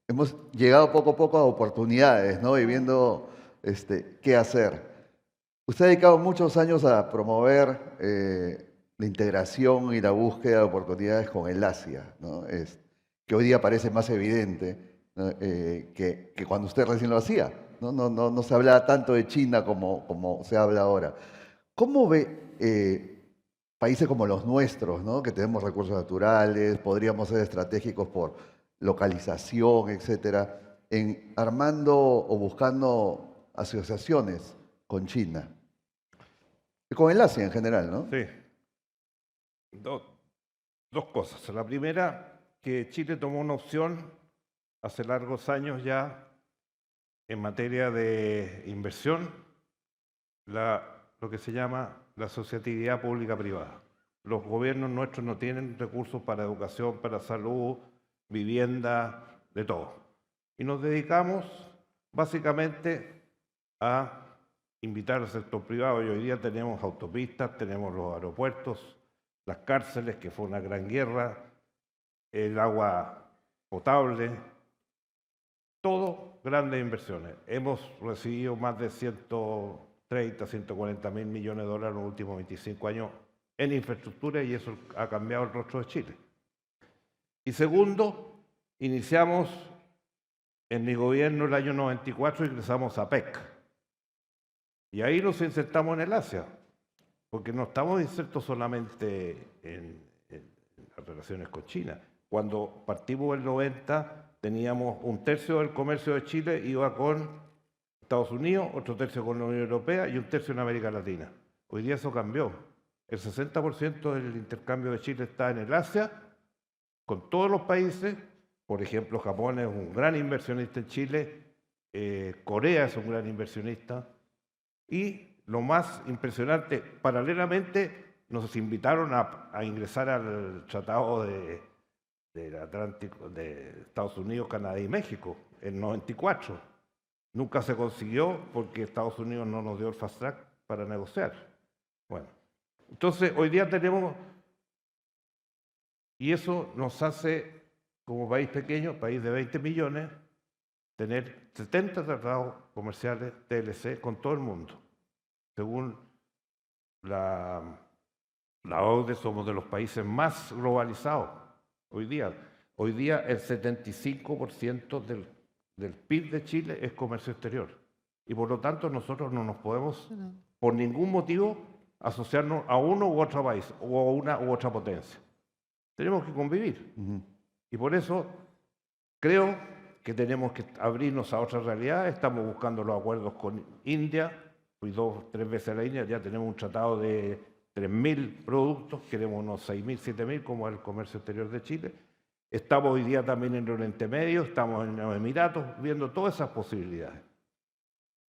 hemos llegado poco a poco a oportunidades, ¿no? Y viendo qué hacer. Usted ha dedicado muchos años a promover la integración y la búsqueda de oportunidades con el Asia, ¿no? Que hoy día parece más evidente, ¿no? Que cuando usted recién lo hacía. No se hablaba tanto de China como se habla ahora. ¿Cómo ve países como los nuestros, ¿no? Que tenemos recursos naturales, podríamos ser estratégicos por localización, etcétera, en armando o buscando asociaciones con China? Y con el Asia en general, ¿no? Sí. Dos cosas. La primera, que Chile tomó una opción hace largos años ya en materia de inversión, lo que se llama la asociatividad pública-privada. Los gobiernos nuestros no tienen recursos para educación, para salud, vivienda, de todo. Y nos dedicamos básicamente a invitar al sector privado. Y hoy día tenemos autopistas, tenemos los aeropuertos, las cárceles, que fue una gran guerra, el agua potable, todo grandes inversiones. Hemos recibido más de 130, 140 mil millones de dólares en los últimos 25 años en infraestructura, y eso ha cambiado el rostro de Chile. Y segundo, iniciamos en mi gobierno el año 94, ingresamos a PEC. Y ahí nos insertamos en el Asia, porque no estamos insertos solamente en las relaciones con China. Cuando partimos el 90, teníamos un tercio del comercio de Chile iba con Estados Unidos, otro tercio con la Unión Europea y un tercio en América Latina. Hoy día eso cambió. El 60% del intercambio de Chile está en el Asia, con todos los países. Por ejemplo, Japón es un gran inversionista en Chile, Corea es un gran inversionista. Y lo más impresionante, paralelamente nos invitaron a ingresar al Tratado del Atlántico de Estados Unidos, Canadá y México en 94. Nunca se consiguió porque Estados Unidos no nos dio el fast track para negociar. Bueno, entonces hoy día tenemos, y eso nos hace, como país pequeño, país de 20 millones, tener 70 tratados comerciales TLC con todo el mundo. Según la OCDE, somos de los países más globalizados hoy día. Hoy día el 75% del PIB de Chile es comercio exterior. Y por lo tanto nosotros no nos podemos, por ningún motivo, asociarnos a uno u otro país o a una u otra potencia. Tenemos que convivir. Y por eso creo que tenemos que abrirnos a otras realidades. Estamos buscando los acuerdos con India. Fui 2 o 3 veces a la India, ya tenemos un tratado de 3.000 productos, queremos unos 6.000, 7.000, como el comercio exterior de Chile. Estamos hoy día también en Oriente Medio, estamos en los Emiratos, viendo todas esas posibilidades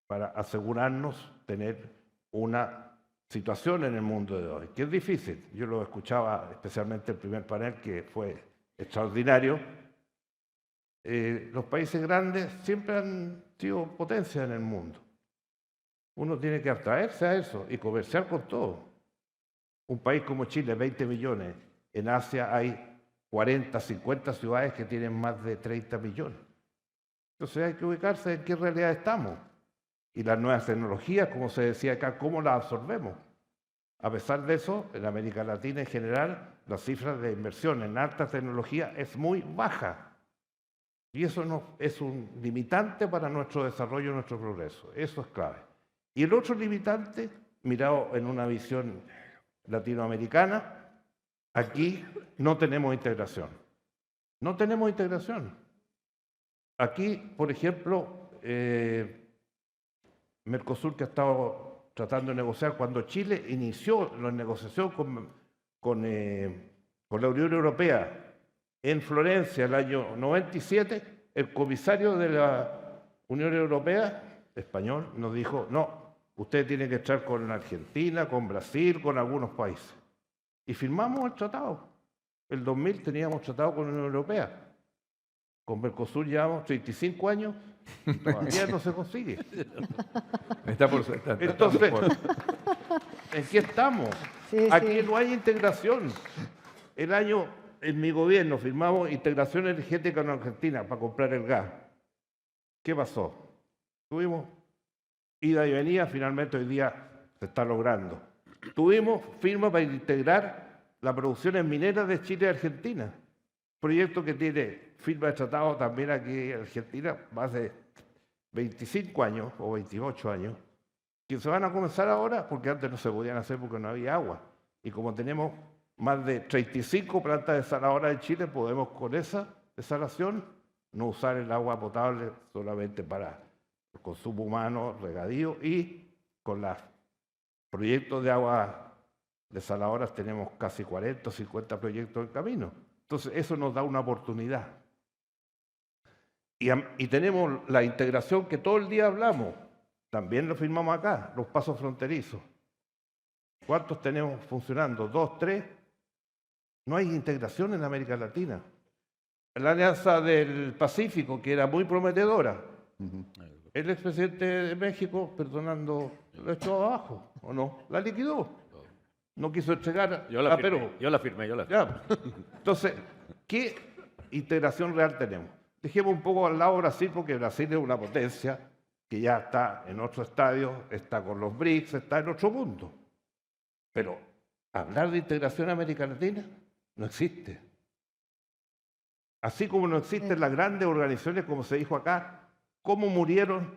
para asegurarnos tener una situación en el mundo de hoy, que es difícil. Yo lo escuchaba especialmente el primer panel, que fue extraordinario. Los países grandes siempre han sido potencias en el mundo. Uno tiene que abstraerse a eso y comerciar con todo. Un país como Chile, 20 millones. En Asia hay 40, 50 ciudades que tienen más de 30 millones. Entonces hay que ubicarse en qué realidad estamos. Y las nuevas tecnologías, como se decía acá, ¿cómo las absorbemos? A pesar de eso, en América Latina en general, las cifras de inversión en alta tecnología es muy baja. Y eso es un limitante para nuestro desarrollo y nuestro progreso. Eso es clave. Y el otro limitante, mirado en una visión latinoamericana, aquí no tenemos integración. No tenemos integración. Aquí, por ejemplo, Mercosur, que ha estado tratando de negociar, cuando Chile inició la negociación con la Unión Europea en Florencia el año 97, el comisario de la Unión Europea, español, nos dijo, no, usted tiene que estar con Argentina, con Brasil, con algunos países. Y firmamos el tratado. El 2000 teníamos tratado con la Unión Europea. Con Mercosur llevamos 35 años y todavía no se consigue. Entonces, ¿en qué estamos? Sí, Aquí sí. no hay integración. En mi gobierno firmamos integración energética con Argentina para comprar el gas. ¿Qué pasó? Tuvimos ida y venida, finalmente hoy día se está logrando. Tuvimos firma para integrar las producciones mineras de Chile y Argentina. Proyecto que tiene firma de tratado también aquí en Argentina, más de 25 años o 28 años, que se van a comenzar ahora porque antes no se podían hacer porque no había agua. Y como tenemos más de 35 plantas desaladoras en Chile, podemos con esa desalación no usar el agua potable solamente para el consumo humano, regadío, y con los proyectos de agua desaladoras tenemos casi 40 o 50 proyectos en camino. Entonces eso nos da una oportunidad. Y tenemos la integración que todo el día hablamos, también lo firmamos acá, los pasos fronterizos. ¿Cuántos tenemos funcionando? ¿2, 3? No hay integración en América Latina. La Alianza del Pacífico, que era muy prometedora, el expresidente de México, perdonando, lo echó abajo, ¿o no? La liquidó. No quiso entregar a Perú. Yo la firmé. Ya. Entonces, ¿qué integración real tenemos? Dejemos un poco al lado Brasil, porque Brasil es una potencia que ya está en otro estadio, está con los BRICS, está en otro mundo. Pero hablar de integración en América Latina no existe. Así como no existen las grandes organizaciones, como se dijo acá, cómo murieron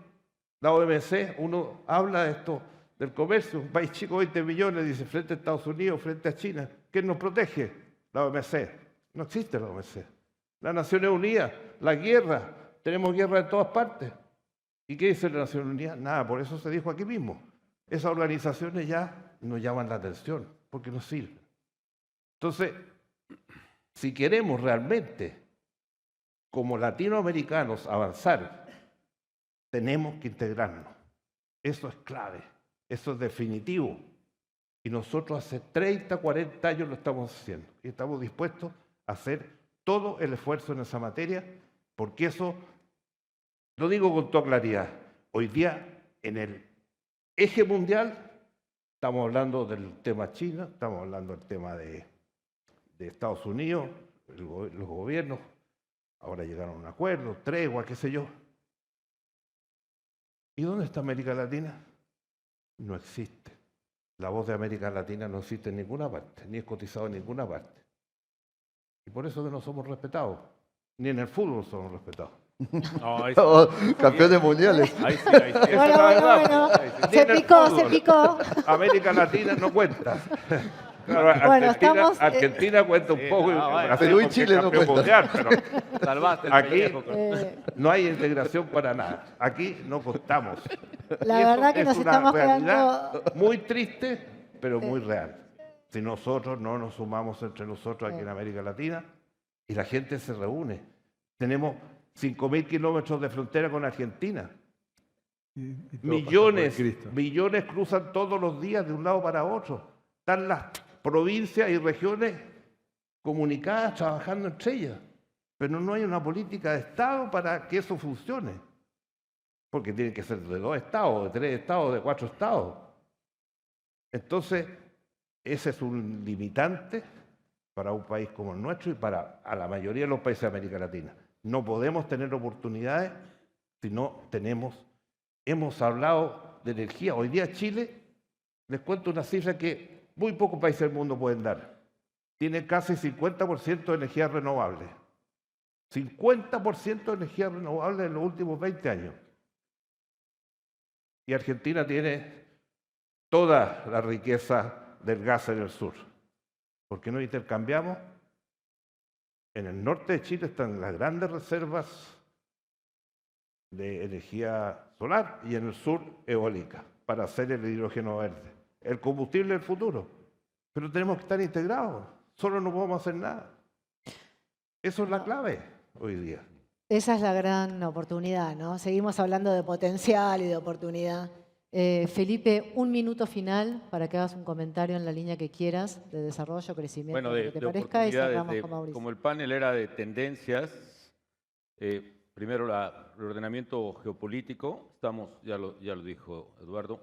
la OMC. Uno habla de esto, del comercio, un país chico, 20 millones, dice, frente a Estados Unidos, frente a China. ¿Quién nos protege? La OMC. No existe la OMC. Las Naciones Unidas, la guerra, tenemos guerra en todas partes. ¿Y qué dice la Naciones Unidas? Nada, por eso se dijo aquí mismo. Esas organizaciones ya no llaman la atención, porque no sirven. Entonces, si queremos realmente, como latinoamericanos, avanzar, tenemos que integrarnos. Eso es clave, eso es definitivo. Y nosotros hace 30, 40 años lo estamos haciendo. Y estamos dispuestos a hacer todo el esfuerzo en esa materia, porque eso, lo digo con toda claridad, hoy día en el eje mundial estamos hablando del tema China, estamos hablando del tema de Estados Unidos, los gobiernos, ahora llegaron a un acuerdo, tregua, qué sé yo. ¿Y dónde está América Latina? No existe. La voz de América Latina no existe en ninguna parte, ni es cotizado en ninguna parte. Y por eso que no somos respetados. Ni en el fútbol somos respetados. No, ahí Oh, campeones mundiales. Ahí sí. Esa es la verdad. Ni en el fútbol. picó. América Latina no cuenta. Claro, Bueno, Argentina cuenta un poco. Brasil Perú y porque Chile es no campeón cuentan. mundial, pero salvaste el aquí pellejo. no hay integración para nada. Aquí no contamos. La Y eso verdad que es nos una estamos realidad quedando... muy triste, pero muy real. Si nosotros no nos sumamos entre nosotros aquí en América Latina y la gente se reúne. Tenemos 5.000 kilómetros de frontera con Argentina. Y todo pasa por Cristo. Millones cruzan todos los días de un lado para otro. Están las provincias y regiones comunicadas, trabajando entre ellas. Pero no hay una política de Estado para que eso funcione. Porque tiene que ser de 2 estados, de 3 estados, de 4 estados. Entonces, ese es un limitante para un país como el nuestro y para a la mayoría de los países de América Latina. No podemos tener oportunidades si no tenemos... Hemos hablado de energía. Hoy día Chile, les cuento una cifra que muy pocos países del mundo pueden dar. Tiene casi 50% de energía renovable. 50% de energía renovable en los últimos 20 años. Y Argentina tiene toda la riqueza del gas en el sur. ¿Por qué no intercambiamos? En el norte de Chile están las grandes reservas de energía solar y en el sur eólica para hacer el hidrógeno verde, el combustible del futuro. Pero tenemos que estar integrados, solo no podemos hacer nada. Eso es la clave hoy día. Esa es la gran oportunidad, ¿no? Seguimos hablando de potencial y de oportunidad. Felipe, un minuto final para que hagas un comentario en la línea que quieras de desarrollo, crecimiento, Bueno, lo que te parezca, y cerramos con Mauricio. como el panel era de tendencias, primero el ordenamiento geopolítico, ya lo dijo Eduardo,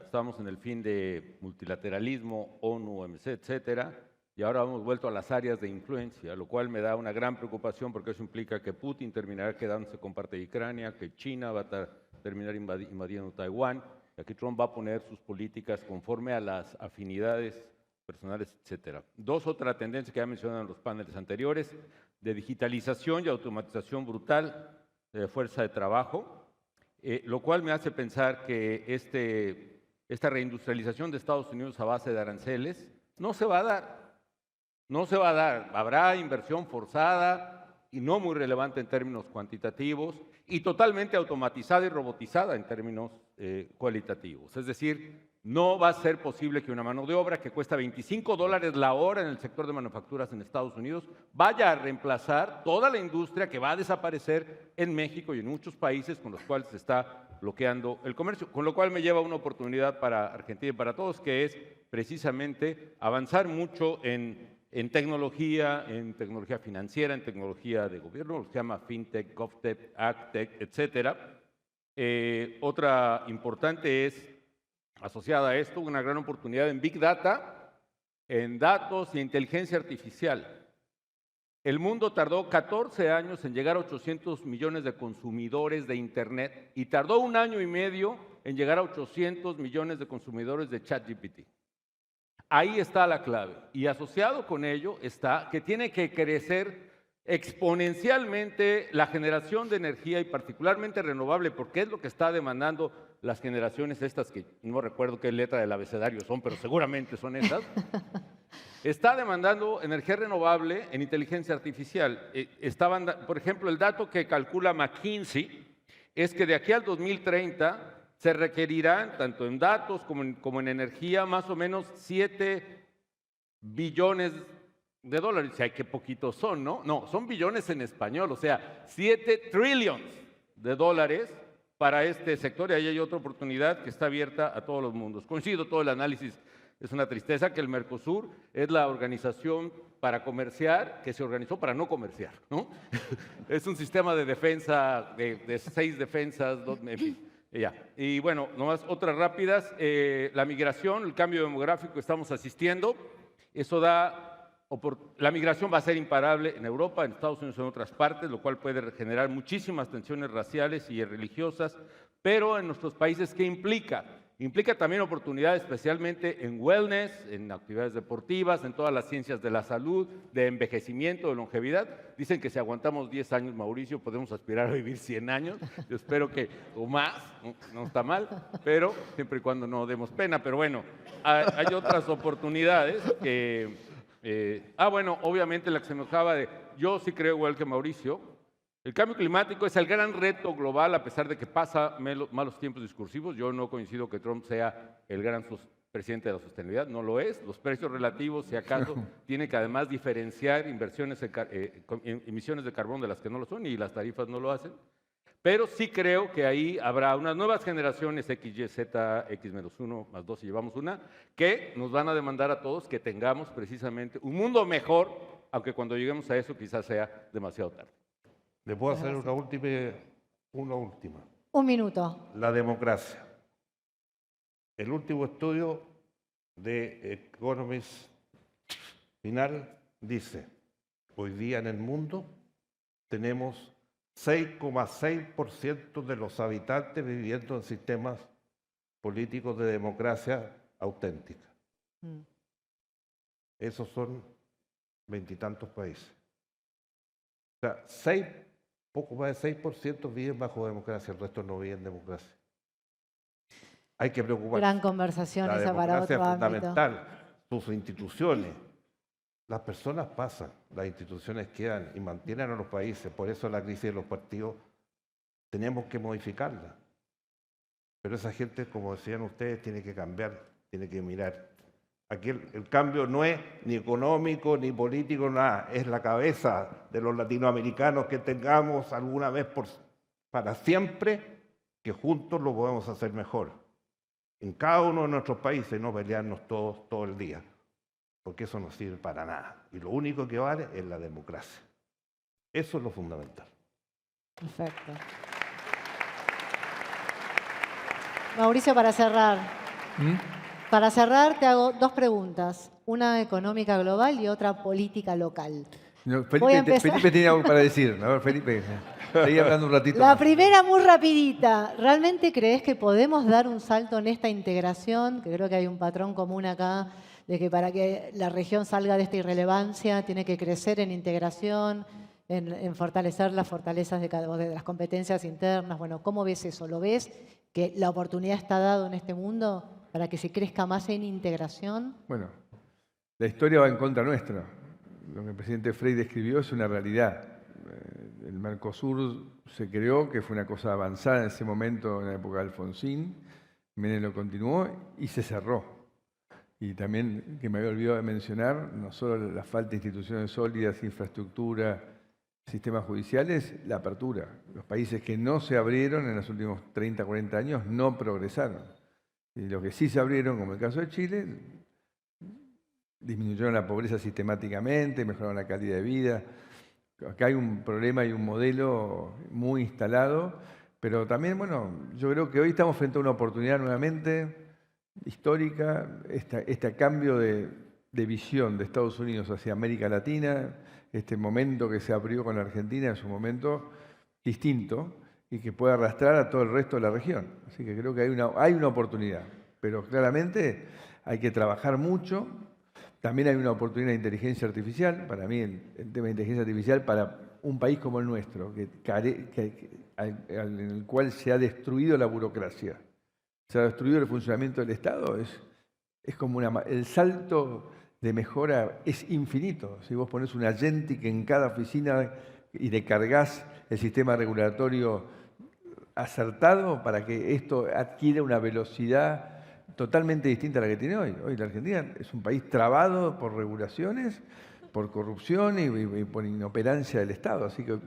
estamos en el fin de multilateralismo, ONU, OMC, etcétera, y ahora hemos vuelto a las áreas de influencia, lo cual me da una gran preocupación porque eso implica que Putin terminará quedándose con parte de Ucrania, que China va a terminar invadiendo Taiwán, y aquí Trump va a poner sus políticas conforme a las afinidades personales, etcétera. Otra tendencia que ya mencionaron en los paneles anteriores, de digitalización y automatización brutal de fuerza de trabajo, lo cual me hace pensar que esta reindustrialización de Estados Unidos a base de aranceles no se va a dar. No se va a dar. Habrá inversión forzada y no muy relevante en términos cuantitativos y totalmente automatizada y robotizada en términos cualitativos. Es decir, no va a ser posible que una mano de obra que cuesta $25 la hora en el sector de manufacturas en Estados Unidos vaya a reemplazar toda la industria que va a desaparecer en México y en muchos países con los cuales se está bloqueando el comercio. Con lo cual me lleva una oportunidad para Argentina y para todos, que es precisamente avanzar mucho en tecnología financiera, en tecnología de gobierno, lo que se llama FinTech, GovTech, AgTech, etcétera. Otra importante es, asociada a esto, una gran oportunidad en Big Data, en datos y inteligencia artificial. El mundo tardó 14 años en llegar a 800 millones de consumidores de Internet y tardó 1 año y medio en llegar a 800 millones de consumidores de ChatGPT. Ahí está la clave. Y asociado con ello está que tiene que crecer exponencialmente la generación de energía y particularmente renovable, porque es lo que está demandando las generaciones estas, que no recuerdo qué letra del abecedario son, pero seguramente son esas. Está demandando energía renovable en inteligencia artificial. Por ejemplo, el dato que calcula McKinsey es que de aquí al 2030 se requerirán, tanto en datos como en energía, más o menos 7 billones de dólares. Ay, qué poquitos son, ¿no? No, son billones en español, o sea, 7 trillions de dólares para este sector, y ahí hay otra oportunidad que está abierta a todos los mundos. Coincido, todo el análisis es una tristeza, que el Mercosur es la organización para comerciar que se organizó para no comerciar, ¿no? Es un sistema de defensa, de 6 defensas, en fin. Ya. Y bueno, nomás otras rápidas. La migración, el cambio demográfico que estamos asistiendo, eso la migración va a ser imparable en Europa, en Estados Unidos y en otras partes, lo cual puede generar muchísimas tensiones raciales y religiosas, pero en nuestros países, ¿qué implica? Implica también oportunidades, especialmente en wellness, en actividades deportivas, en todas las ciencias de la salud, de envejecimiento, de longevidad. Dicen que si aguantamos 10 años, Mauricio, podemos aspirar a vivir 100 años. Yo espero que, o más, no está mal, pero siempre y cuando no demos pena. Pero bueno, hay otras oportunidades que... bueno, obviamente la que se me acaba yo sí creo igual que Mauricio. El cambio climático es el gran reto global, a pesar de que pasa malos tiempos discursivos. Yo no coincido que Trump sea el gran presidente de la sostenibilidad, no lo es. Los precios relativos, si acaso, tiene que además diferenciar emisiones de carbón de las que no lo son, y las tarifas no lo hacen. Pero sí creo que ahí habrá unas nuevas generaciones X, Y, Z, X-1 más 2 si llevamos una, que nos van a demandar a todos que tengamos precisamente un mundo mejor, aunque cuando lleguemos a eso quizás sea demasiado tarde. ¿Le puedo hacer una última? Un minuto. La democracia. El último estudio de Economist final dice, hoy día en el mundo tenemos 6,6% de los habitantes viviendo en sistemas políticos de democracia auténtica. Esos son 20 y tantos países. sea, poco más de 6% viven bajo democracia, el resto no vive en democracia. Hay que preocuparse. Gran conversación La esa para democracia otro es ámbito. fundamental, sus instituciones. Las personas pasan, las instituciones quedan y mantienen a los países. Por eso la crisis de los partidos tenemos que modificarla. Pero esa gente, como decían ustedes, tiene que cambiar, tiene que mirar. Aquí el cambio no es ni económico, ni político, nada. Es la cabeza de los latinoamericanos que tengamos alguna vez para siempre, que juntos lo podemos hacer mejor. En cada uno de nuestros países, no pelearnos todos todo el día, porque eso no sirve para nada. Y lo único que vale es la democracia. Eso es lo fundamental. Perfecto. Mauricio, para cerrar. Para cerrar, te hago dos preguntas. Una económica global y otra política local. No, Voy a empezar. Felipe tiene algo para decir. A ver, Felipe, seguí hablando un ratito La más. primera muy rapidita. ¿Realmente crees que podemos dar un salto en esta integración? Que creo que hay un patrón común acá de que para que la región salga de esta irrelevancia tiene que crecer en integración, en fortalecer las fortalezas de las competencias internas. Bueno, ¿cómo ves eso? ¿Lo ves que la oportunidad está dada en este mundo para que se crezca más en integración? Bueno, la historia va en contra nuestra. Lo que el presidente Frei describió es una realidad. El Mercosur se creó, que fue una cosa avanzada en ese momento, en la época de Alfonsín. Menem lo continuó y se cerró. Y también, que me había olvidado de mencionar, no solo la falta de instituciones sólidas, infraestructura, sistemas judiciales, la apertura. Los países que no se abrieron en los últimos 30, 40 años no progresaron. Y los que sí se abrieron, como el caso de Chile, disminuyeron la pobreza sistemáticamente, mejoraron la calidad de vida. Acá hay un problema y un modelo muy instalado, pero también, bueno, yo creo que hoy estamos frente a una oportunidad nuevamente histórica, este cambio de visión de Estados Unidos hacia América Latina, este momento que se abrió con la Argentina es un momento distinto y que puede arrastrar a todo el resto de la región. Así que creo que hay una oportunidad, pero claramente hay que trabajar mucho. También hay una oportunidad de inteligencia artificial. Para mí el tema de inteligencia artificial para un país como el nuestro, en el cual se ha destruido la burocracia, se ha destruido el funcionamiento del Estado, es como el salto de mejora es infinito. Si vos ponés un agentic en cada oficina y descargás el sistema regulatorio acertado para que esto adquiera una velocidad totalmente distinta a la que tiene hoy. Hoy la Argentina es un país trabado por regulaciones, por corrupción y por inoperancia del Estado. Así que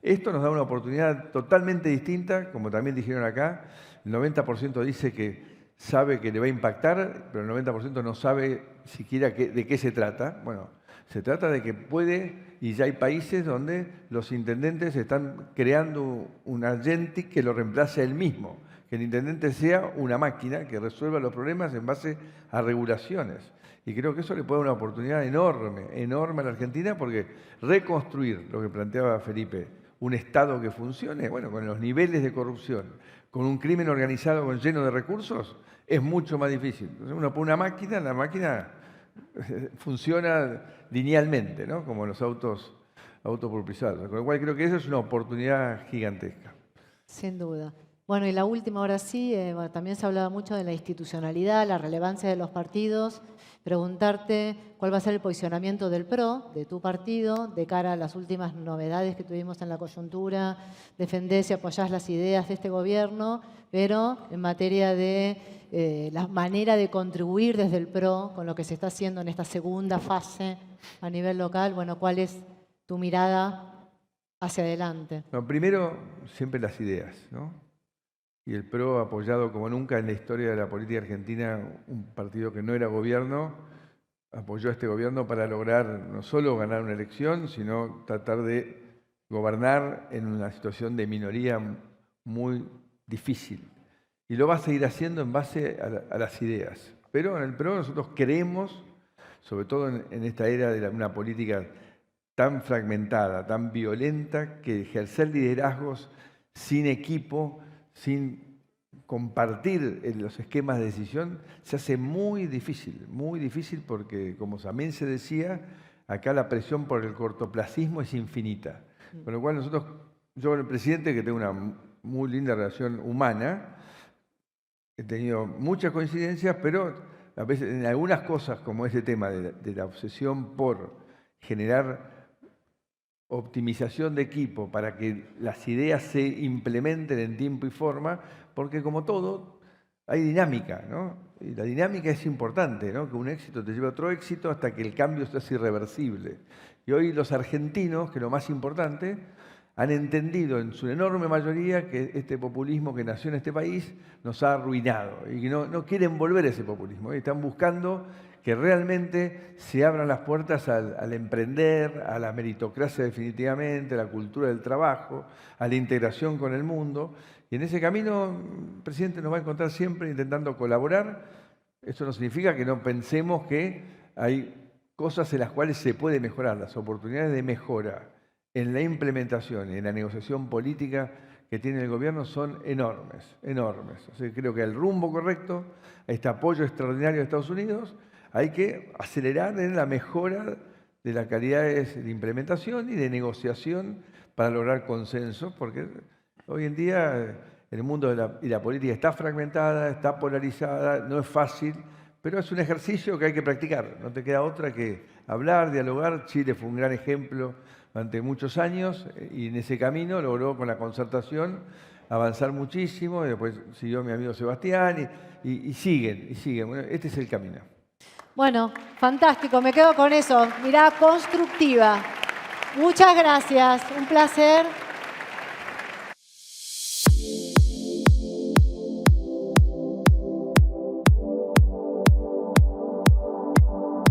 esto nos da una oportunidad totalmente distinta, como también dijeron acá. El 90% dice que sabe que le va a impactar, pero el 90% no sabe siquiera de qué se trata. Bueno, se trata de que puede, y ya hay países donde los intendentes están creando un agentic que lo reemplace a él mismo. Que el intendente sea una máquina que resuelva los problemas en base a regulaciones. Y creo que eso le puede dar una oportunidad enorme, enorme a la Argentina, porque reconstruir, lo que planteaba Felipe, un Estado que funcione, bueno, con los niveles de corrupción, con un crimen organizado lleno de recursos, es mucho más difícil. Entonces uno pone una máquina, la máquina funciona linealmente, ¿no? Como los autos autopropulsados. Con lo cual creo que eso es una oportunidad gigantesca. Sin duda. Bueno, y la última, ahora sí, bueno, también se hablaba mucho de la institucionalidad, la relevancia de los partidos. Preguntarte cuál va a ser el posicionamiento del PRO, de tu partido, de cara a las últimas novedades que tuvimos en la coyuntura. Defendés y apoyás las ideas de este gobierno, pero en materia de la manera de contribuir desde el PRO con lo que se está haciendo en esta segunda fase a nivel local, bueno, ¿cuál es tu mirada hacia adelante? No, primero, siempre las ideas, ¿no? Y el PRO, apoyado como nunca en la historia de la política argentina, un partido que no era gobierno, apoyó a este gobierno para lograr no solo ganar una elección, sino tratar de gobernar en una situación de minoría muy difícil. Y lo va a seguir haciendo en base a las ideas. Pero en el PRO nosotros creemos, sobre todo en esta era de una política tan fragmentada, tan violenta, que ejercer liderazgos sin equipo, sin compartir los esquemas de decisión, se hace muy difícil porque, como también se decía, acá la presión por el cortoplacismo es infinita. Con lo cual yo con el presidente, que tengo una muy linda relación humana, he tenido muchas coincidencias, pero a veces en algunas cosas, como este tema de la obsesión por generar optimización de equipo para que las ideas se implementen en tiempo y forma, porque como todo, hay dinámica, ¿no? Y la dinámica es importante, ¿no? Que un éxito te lleve a otro éxito hasta que el cambio se hace irreversible. Y hoy los argentinos, que lo más importante, han entendido en su enorme mayoría que este populismo que nació en este país nos ha arruinado y que no quieren volver a ese populismo. Están buscando que realmente se abran las puertas al emprender, a la meritocracia definitivamente, a la cultura del trabajo, a la integración con el mundo. Y en ese camino, el presidente nos va a encontrar siempre intentando colaborar. Eso no significa que no pensemos que hay cosas en las cuales se puede mejorar, las oportunidades de mejora en la implementación y en la negociación política que tiene el gobierno son enormes, enormes. O sea, creo que el rumbo correcto, este apoyo extraordinario de Estados Unidos, hay que acelerar en la mejora de la calidad de implementación y de negociación para lograr consensos, porque hoy en día el mundo y la política está fragmentada, está polarizada, no es fácil, pero es un ejercicio que hay que practicar. No te queda otra que hablar, dialogar. Chile fue un gran ejemplo durante muchos años y en ese camino logró con la concertación avanzar muchísimo. Y después siguió mi amigo Sebastián y siguen. Bueno, este es el camino. Bueno, fantástico, me quedo con eso. Mirada constructiva. Muchas gracias, un placer.